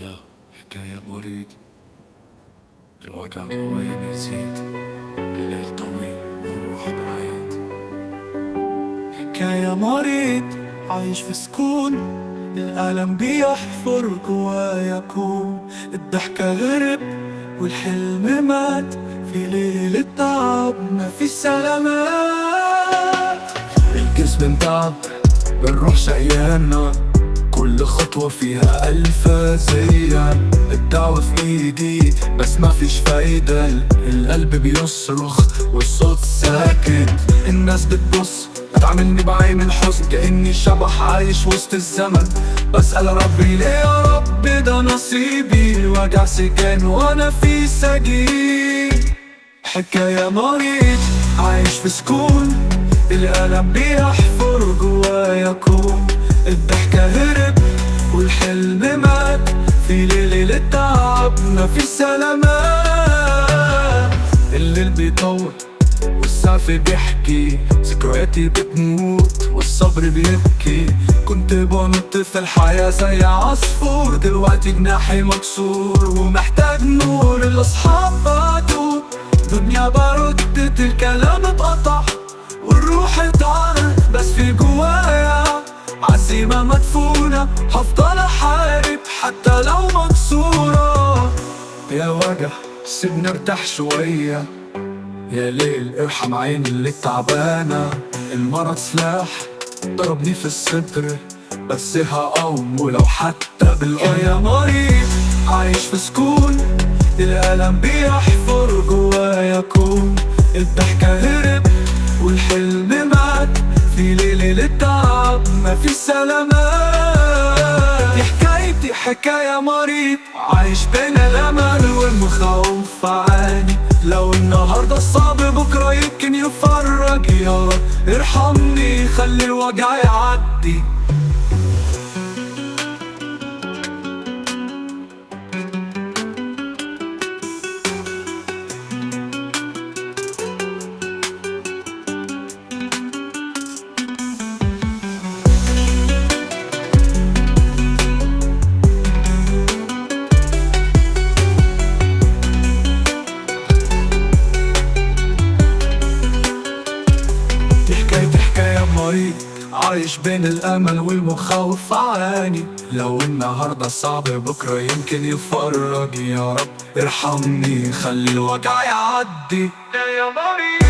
يا حكاية مريض، الوجع جوايا بيزيد، الليل طويل والروح بعيد. حكاية مريض عايش في سكون، الألم بيحفر جوايا كون. الضحكة غرب والحلم مات، في ليل التعب مفيش سلامات. الجسم متعب الروح شقيانة، كل خطوة فيها ألف أذية. الدعوة في إيدي بس مفيش فايدة، القلب بيصرخ والصوت ساكت. الناس بتبص بتعاملني بعين الحزن، كأني شبح عايش وسط الزمن. بسأل ربي ليه يا رب ده نصيبي، الوجع سجان وأنا في سجين. حكاية مريض عايش في سكون، الألم بيحفر جوايا كون. الضحكة هرب والحلم مات، في ليل التعب مفيش سلامات. الليل بيطول والسقف بيحكي، ذكرياتي بتموت والصبر بيبكي. كنت بنط في الحياة زي عصفور، دلوقتي جناحي مكسور ومحتاج نور. الأصحاب بعدوا، دنيا بردت، الكلام اتقطع والروح اتعرق. بس في جوايا عزيمة مدفونة، هفضل أحارب حتى لو مكسورة. يا وجع سيبني ارتاح شوية، يا ليل ارحم عيني اللي تعبانة. المرض سلاح ضربني في الصدر، بس هقوم ولو حتى بالقيا. يا مريض عايش في سكون، الألم بيحفر جوايا كون. الضحكة هرب والحلم مات، في ليل التعب مفيش سلامات. دي حكايتي حكاية مريض عايش بين الأمل والمخاوف عاني. لو النهاردة صعب بكرة يمكن يفرج، يا رب ارحمني خلي الوجع يعدي. حكاية مريض عايش بين الأمل والمخاوف عاني. لو النهاردة صعب بكرة يمكن يفرج، يا رب ارحمني خلي الوجع يعدي. يا مريض